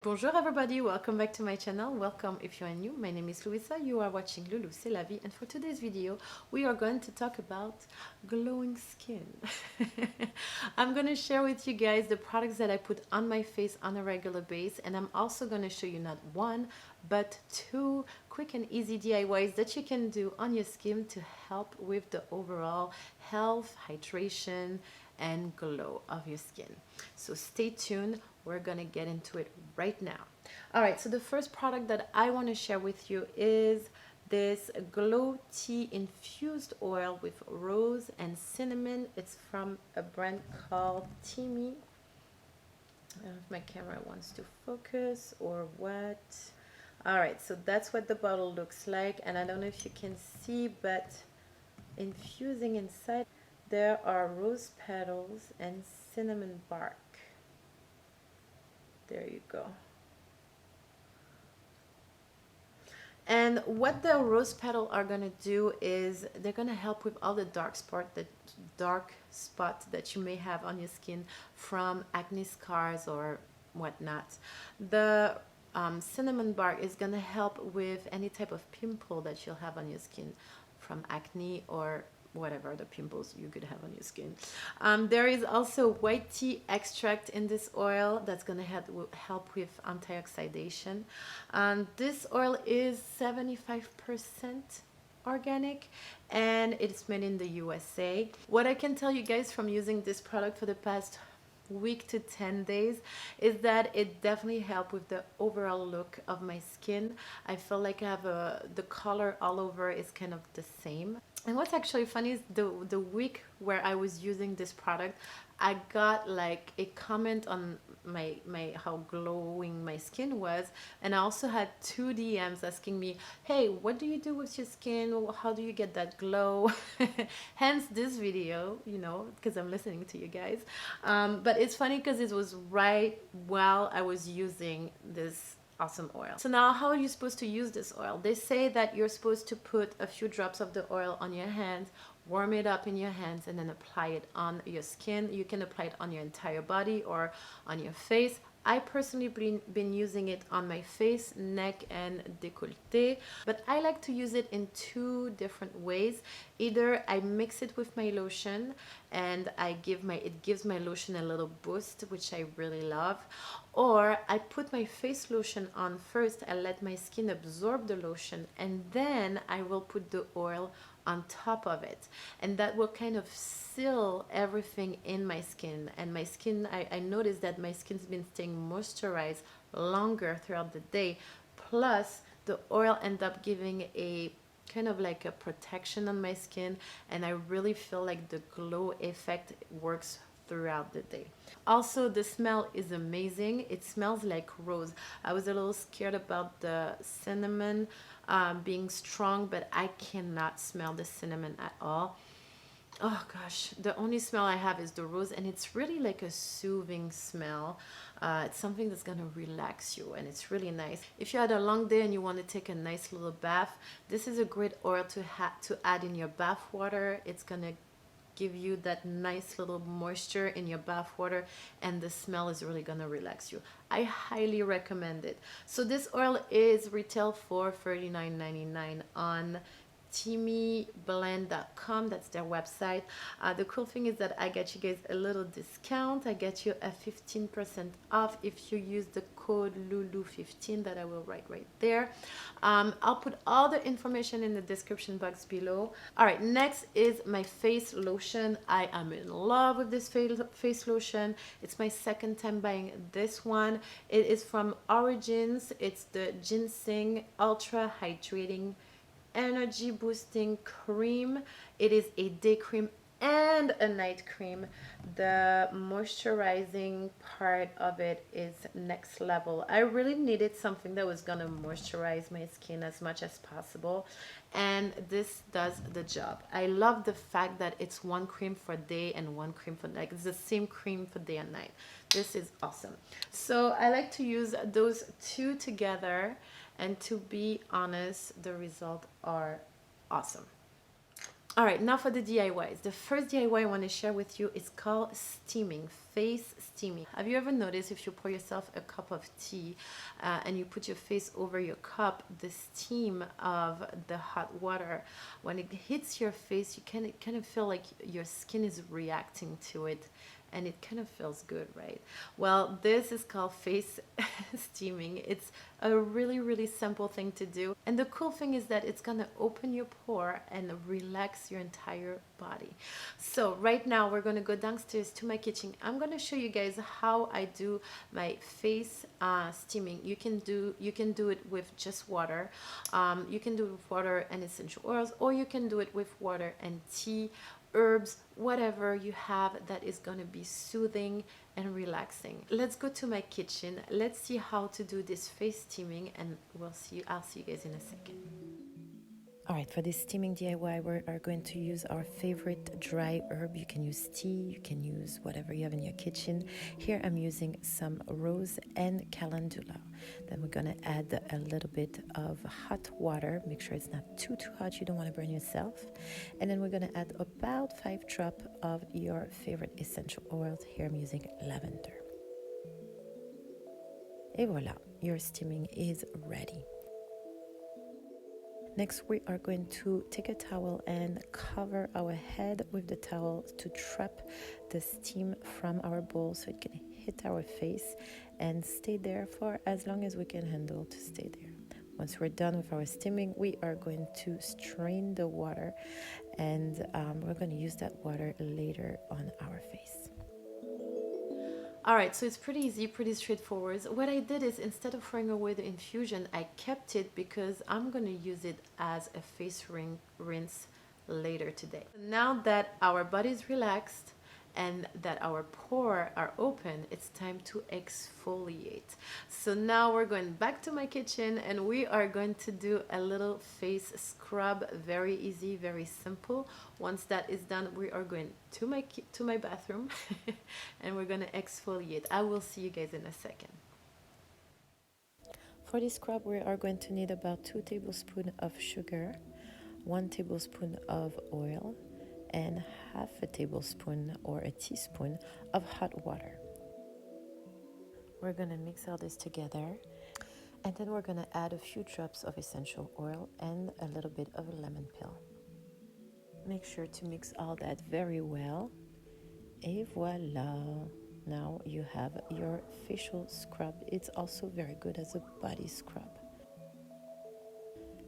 Bonjour everybody, welcome back to my channel. Welcome if you are new. My name is Louisa, you are watching Loulou C'est la vie, and for today's video we are going to talk about glowing skin. I'm going to share with you guys the products that I put on my face on a regular basis, and I'm also going to show you not one but two quick and easy DIYs that you can do on your skin to help with the overall health, hydration, and glow of your skin. So stay tuned, we're gonna get into it right now. All right, so the first product that I want to share with you is this glow tea infused oil with rose and cinnamon. It's from a brand called Timmy. I don't know if my camera wants to focus or what. All right, so that's what the bottle looks like, and I don't know if you can see, but infusing inside there are rose petals and cinnamon bark. There you go. And what the rose petal are gonna do is they're gonna help with all the dark spots that you may have on your skin from acne scars or whatnot. The cinnamon bark is gonna help with any type of pimple that you'll have on your skin from acne or whatever the pimples you could have on your skin. There is also white tea extract in this oil that's going to help with antioxidation. This oil is 75% organic and it's made in the USA. What I can tell you guys from using this product for the past week to 10 days is that it definitely helped with the overall look of my skin. I feel like I have the color all over is kind of the same. And what's actually funny is the week where I was using this product, I got like a comment on my how glowing my skin was, and I also had 2 DMs asking me, hey, what do you do with your skin, how do you get that glow? Hence this video, you know, because I'm listening to you guys. But it's funny because it was right while I was using this awesome oil. So now how are you supposed to use this oil? They say that you're supposed to put a few drops of the oil on your hands, warm it up in your hands, and then apply it on your skin. You can apply it on your entire body or on your face. I personally been using it on my face, neck, and décolleté, but I like to use it in two different ways. Either I mix it with my lotion and it gives my lotion a little boost, which I really love, or I put my face lotion on first, I let my skin absorb the lotion, and then I will put the oil on top of it, and that will kind of seal everything in my skin. And my skin, I noticed that my skin's been staying moisturized longer throughout the day, plus the oil end up giving a kind of like a protection on my skin, and I really feel like the glow effect works throughout the day. Also, the smell is amazing. It smells like rose. I was a little scared about the cinnamon being strong, but I cannot smell the cinnamon at all. Oh gosh, the only smell I have is the rose, and it's really like a soothing smell. It's something that's gonna relax you, and it's really nice. If you had a long day and you want to take a nice little bath, this is a great oil to add in your bath water. It's gonna give you that nice little moisture in your bath water, and the smell is really gonna relax you. I highly recommend it. So this oil is retail for $39.99 on timmyblend.com. That's their website. The cool thing is that I get you guys a little discount. I get you a 15% off if you use the code LULU15 that I will write right there. I'll put all the information in the description box below. All right, next is my face lotion. I am in love with this face lotion. It's my second time buying this one. It is from Origins. It's the Ginseng Ultra Hydrating Energy Boosting Cream. It is a day cream and a night cream. The moisturizing part of it is next level. I really needed something that was gonna moisturize my skin as much as possible, and this does the job. I love the fact that it's one cream for day and one cream for night. It's the same cream for day and night. This is awesome. So I like to use those two together, and to be honest, the results are awesome. All right, now for the DIYs. The first DIY I want to share with you is called steaming, face steaming. Have you ever noticed if you pour yourself a cup of tea and you put your face over your cup, the steam of the hot water, when it hits your face, you can kind of feel like your skin is reacting to it and it kind of feels good, right? Well, this is called face steaming. It's a really, really simple thing to do. And the cool thing is that it's gonna open your pore and relax your entire body. So right now we're gonna go downstairs to my kitchen. I'm gonna show you guys how I do my face steaming. You can do it with just water. You can do it with water and essential oils, or you can do it with water and tea, herbs, whatever you have that is going to be soothing and relaxing. Let's go to my kitchen. Let's see how to do this face steaming, and I'll see you guys in a second. All right, for this steaming DIY, we are going to use our favorite dry herb. You can use tea, you can use whatever you have in your kitchen. Here I'm using some rose and calendula. Then we're gonna add a little bit of hot water. Make sure it's not too hot, you don't wanna burn yourself. And then we're gonna add about 5 drops of your favorite essential oils. Here I'm using lavender. Et voila, your steaming is ready. Next, we are going to take a towel and cover our head with the towel to trap the steam from our bowl so it can hit our face and stay there for as long as we can handle to stay there. Once we're done with our steaming, we are going to strain the water, and we're going to use that water later on our face. All right, so it's pretty easy, pretty straightforward. What I did is, instead of throwing away the infusion, I kept it because I'm gonna use it as a face rinse later today. Now that our body is relaxed and that our pores are open, it's time to exfoliate. So now we're going back to my kitchen and we are going to do a little face scrub. Very easy, very simple. Once that is done, we are going to my bathroom and we're going to exfoliate. I will see you guys in a second. For this scrub, we are going to need about 2 tablespoons of sugar, 1 tablespoon of oil, and half a tablespoon or a teaspoon of hot water. We're going to mix all this together, and then we're going to add a few drops of essential oil and a little bit of a lemon peel. Make sure to mix all that very well. Et voila! Now you have your facial scrub. It's also very good as a body scrub.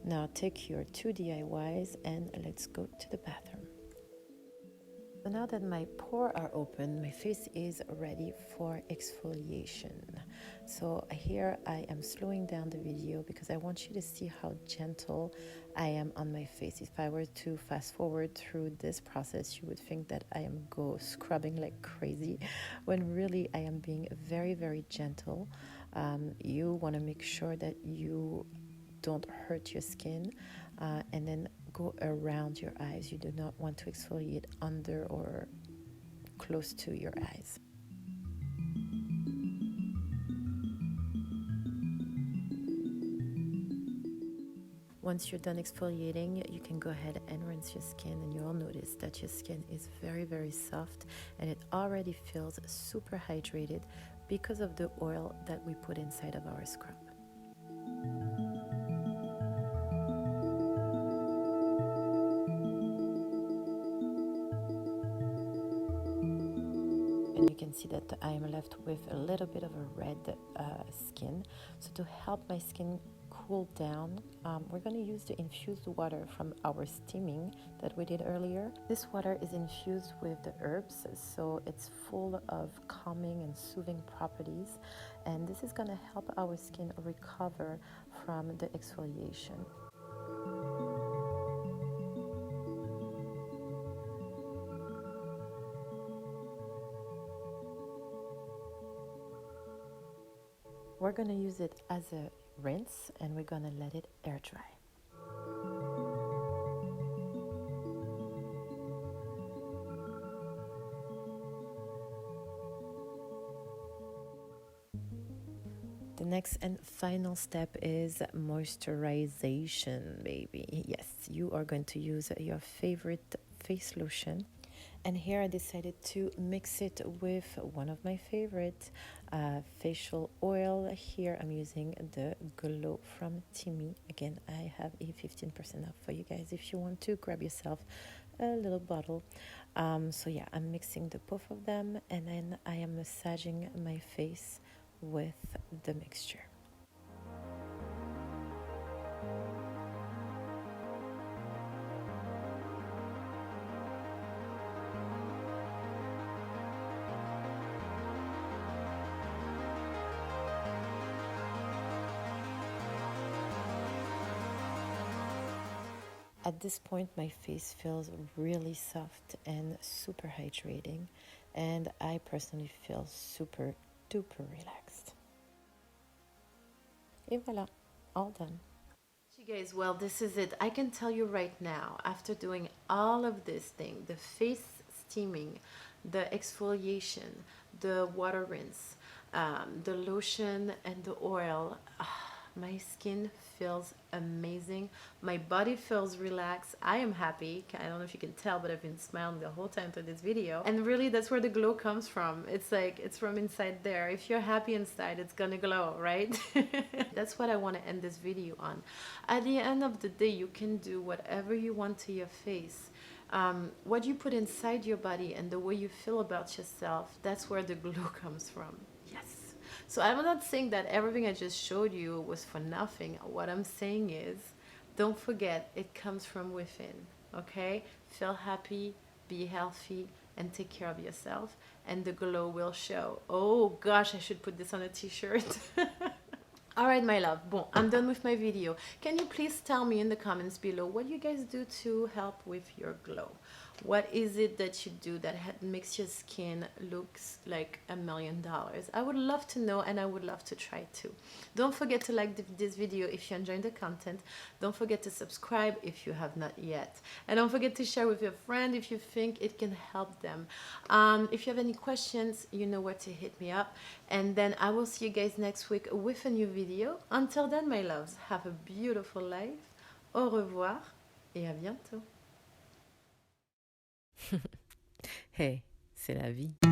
Now take your 2 DIYs and let's go to the bathroom. So now that my pores are open, my face is ready for exfoliation. So here I am slowing down the video because I want you to see how gentle I am on my face. If I were to fast forward through this process, you would think that I am scrubbing like crazy, when really I am being very, very gentle. You want to make sure that you don't hurt your skin, and then go around your eyes. You do not want to exfoliate under or close to your eyes. Once you're done exfoliating, you can go ahead and rinse your skin, and you'll notice that your skin is very, very soft and it already feels super hydrated because of the oil that we put inside of our scrub. And you can see that I am left with a little bit of a red skin. So to help my skin cool down, we're going to use the infused water from our steaming that we did earlier. This water is infused with the herbs, so it's full of calming and soothing properties, and this is going to help our skin recover from the exfoliation. We're going to use it as a rinse, and we're going to let it air dry. The next and final step is moisturization, baby. Yes, you are going to use your favorite face lotion. And here I decided to mix it with one of my favorite facial oil. Here I'm using the Glow from Timmy. Again, I have a 15% off for you guys if you want to grab yourself a little bottle. So yeah, I'm mixing the both of them, and then I am massaging my face with the mixture. At this point, my face feels really soft and super hydrating, and I personally feel super duper relaxed. Et voilà, all done. You guys, well, this is it. I can tell you right now, after doing all of this thing, the face steaming, the exfoliation, the water rinse, the lotion and the oil, my skin feels amazing. My body feels relaxed. I am happy. I don't know if you can tell, but I've been smiling the whole time through this video. And really, that's where the glow comes from. It's like, it's from inside there. If you're happy inside, it's gonna glow, right? That's what I want to end this video on. At the end of the day, you can do whatever you want to your face. What you put inside your body and the way you feel about yourself, that's where the glow comes from. Yes. So I'm not saying that everything I just showed you was for nothing. What I'm saying is, don't forget, it comes from within, okay? Feel happy, be healthy, and take care of yourself, and the glow will show. Oh gosh, I should put this on a t-shirt. All right, my love. Bon, I'm done with my video. Can you please tell me in the comments below what you guys do to help with your glow? What is it that you do that makes your skin looks like $1,000,000? I would love to know, and I would love to try too. Don't forget to like this video if you're enjoying the content. Don't forget to subscribe if you have not yet. And don't forget to share with your friend if you think it can help them. If you have any questions, you know where to hit me up. And then I will see you guys next week with a new video. Until then, my loves, have a beautiful life. Au revoir et à bientôt. Hey, c'est la vie.